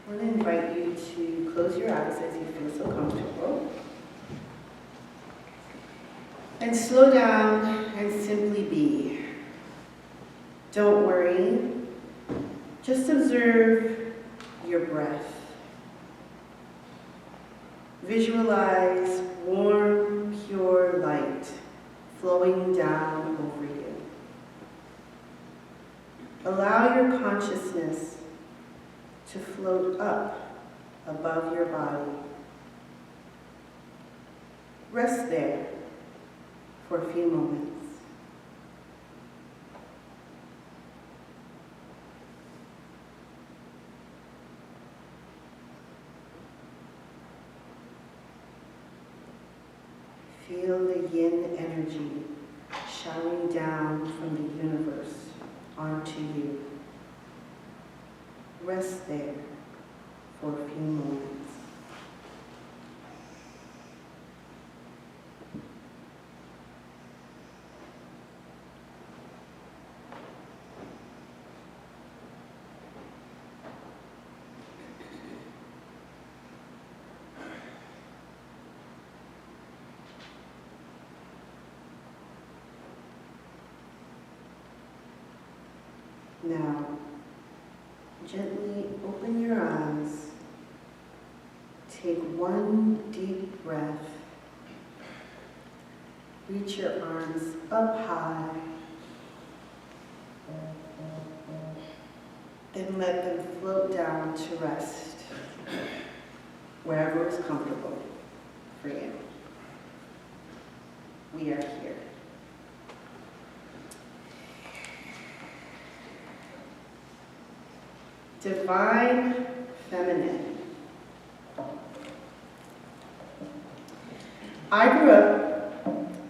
I want to invite you to close your eyes as you feel so comfortable. And slow down and simply be. Don't worry. Just observe your breath. Visualize warm, pure light flowing down over you. Allow your consciousness to float up above your body. Rest there for a few moments. Feel the yin energy showering down from the universe onto you. Rest there for a few moments. Now, gently open your eyes. Take one deep breath. Reach your arms up high. Then let them float down to rest, wherever is comfortable for you. We are here. Divine Feminine. I grew up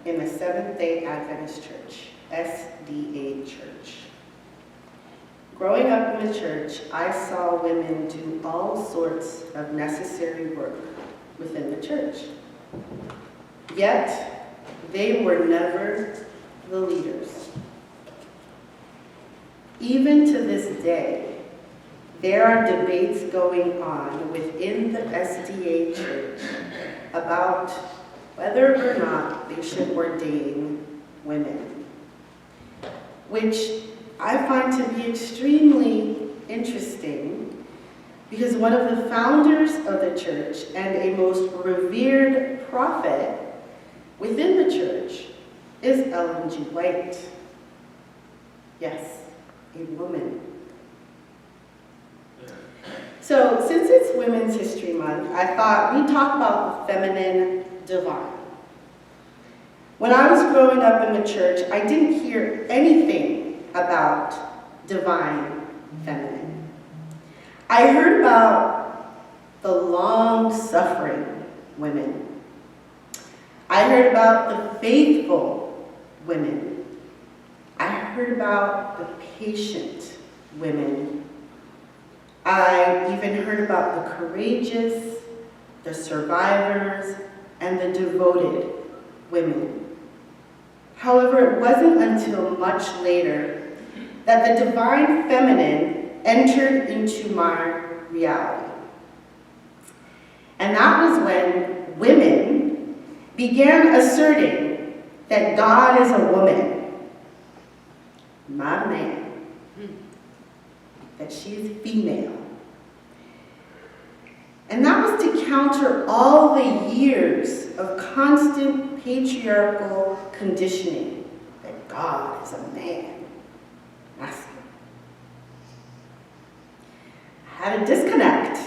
in the Seventh-day Adventist Church, SDA Church. Growing up in the church, I saw women do all sorts of necessary work within the church. Yet, they were never the leaders. Even to this day, there are debates going on within the SDA Church about whether or not they should ordain women, which I find to be extremely interesting because one of the founders of the church and a most revered prophet within the church is Ellen G. White. Yes, a woman. So, since it's Women's History Month, I thought we'd talk about the feminine divine. When I was growing up in the church, I didn't hear anything about divine feminine. I heard about the long-suffering women. I heard about the faithful women. I heard about the patient women. I even heard about the courageous, the survivors, and the devoted women. However, it wasn't until much later that the divine feminine entered into my reality. And that was when women began asserting that God is a woman, not a man. That she is female. And that was to counter all the years of constant patriarchal conditioning that God is a man, masculine. I had a disconnect.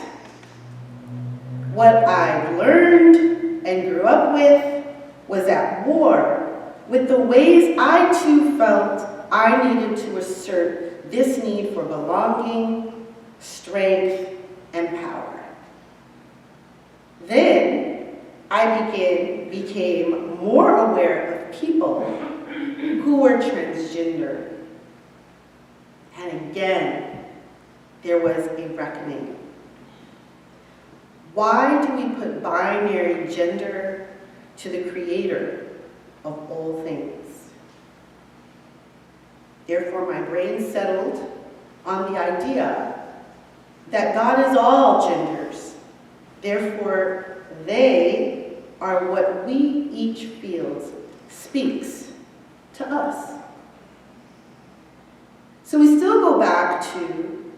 What I learned and grew up with was at war with the ways I too felt I needed to assert this need for belonging, strength, and power. Then I became more aware of people who were transgender. And again, there was a reckoning. Why do we put binary gender to the creator of all things? Therefore, my brain settled on the idea that God is all genders. Therefore, they are what we each feels speaks to us. So we still go back to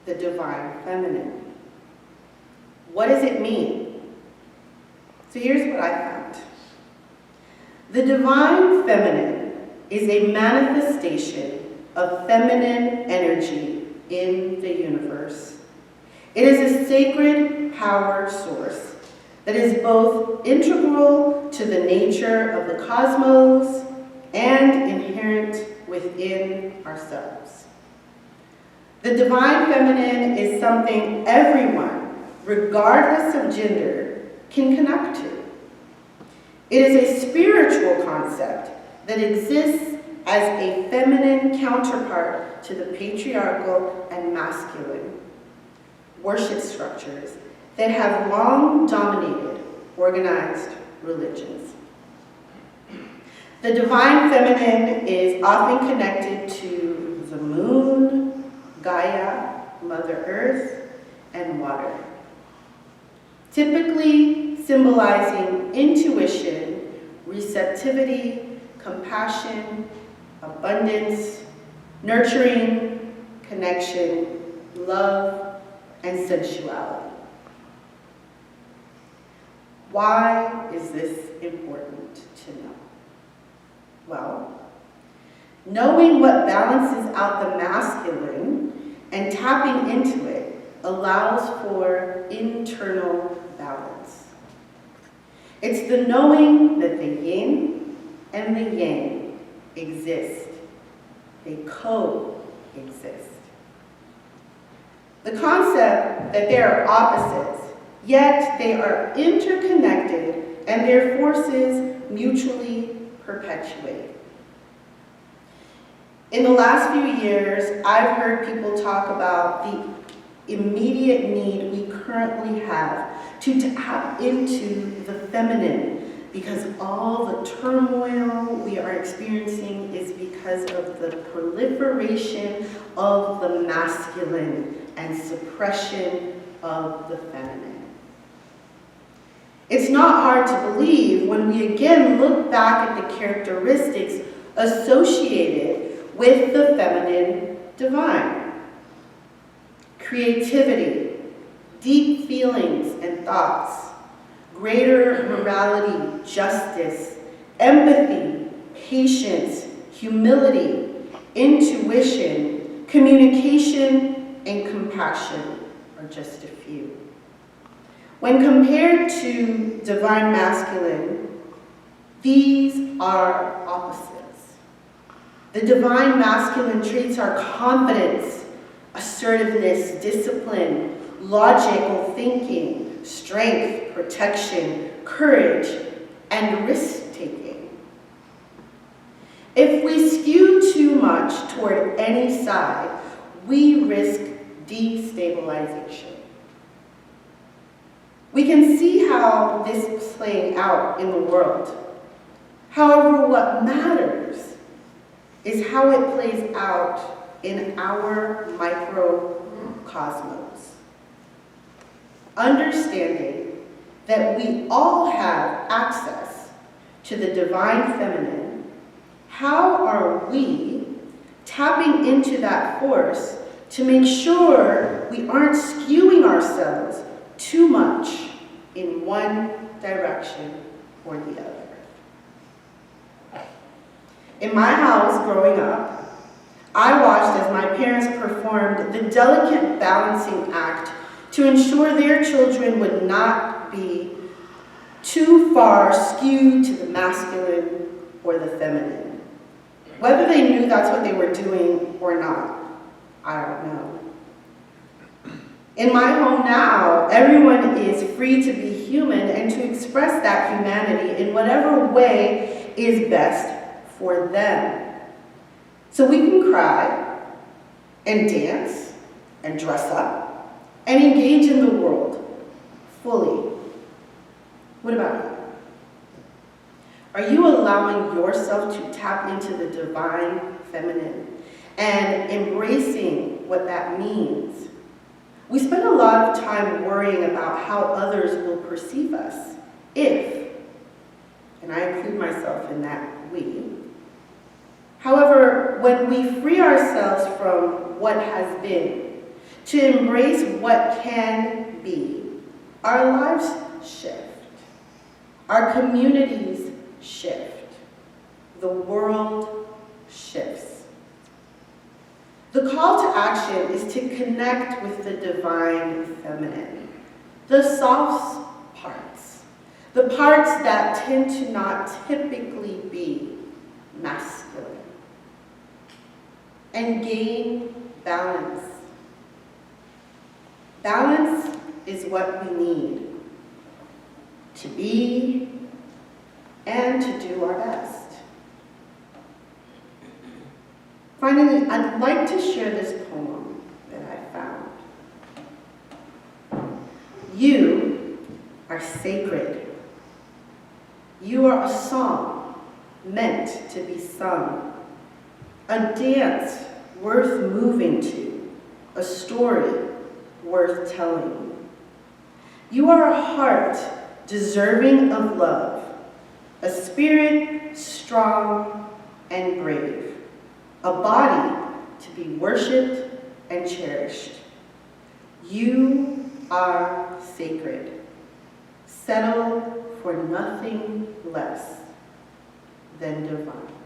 the divine feminine. What does it mean? So here's what I found. The divine feminine is a manifestation of feminine energy in the universe. It is a sacred power source that is both integral to the nature of the cosmos and inherent within ourselves. The divine feminine is something everyone, regardless of gender, can connect to. It is a spiritual concept that exists as a feminine counterpart to the patriarchal and masculine worship structures that have long dominated organized religions. The divine feminine is often connected to the moon, Gaia, Mother Earth, and water, typically symbolizing intuition, receptivity, compassion, abundance, nurturing, connection, love, and sensuality. Why is this important to know? Well, knowing what balances out the masculine and tapping into it allows for internal balance. It's the knowing that the yin and the yang exist. They coexist. The concept that they are opposites, yet they are interconnected and their forces mutually perpetuate. In the last few years, I've heard people talk about the immediate need we currently have to tap into the feminine, because all the turmoil we are experiencing is because of the proliferation of the masculine and suppression of the feminine. It's not hard to believe when we again look back at the characteristics associated with the feminine divine. Creativity, deep feelings and thoughts, greater morality, justice, empathy, patience, humility, intuition, communication, and compassion are just a few. When compared to divine masculine, these are opposites. The divine masculine traits are confidence, assertiveness, discipline, logical thinking, strength, protection, courage, and risk-taking. If we skew too much toward any side, we risk destabilization. We can see how this is playing out in the world. However, what matters is how it plays out in our microcosmos. Understanding that we all have access to the divine feminine, how are we tapping into that force to make sure we aren't skewing ourselves too much in one direction or the other? In my house growing up, I watched as my parents performed the delicate balancing act to ensure their children would not be too far skewed to the masculine or the feminine. Whether they knew that's what they were doing or not, I don't know. In my home now, everyone is free to be human and to express that humanity in whatever way is best for them. So we can cry and dance and dress up and engage in the world fully. What about you? Are you allowing yourself to tap into the divine feminine and embracing what that means? We spend a lot of time worrying about how others will perceive us if, and I include myself in that we. However, when we free ourselves from what has been to embrace what can be, our lives shift, our communities shift, the world shifts. The call to action is to connect with the divine feminine, the soft parts, the parts that tend to not typically be masculine, and gain balance. Balance is what we need to be and to do our best. Finally, I'd like to share this poem that I found. You are sacred. You are a song meant to be sung, a dance worth moving to, a story worth telling. You are a heart deserving of love, a spirit strong and brave, a body to be worshipped and cherished. You are sacred. Settle for nothing less than divine.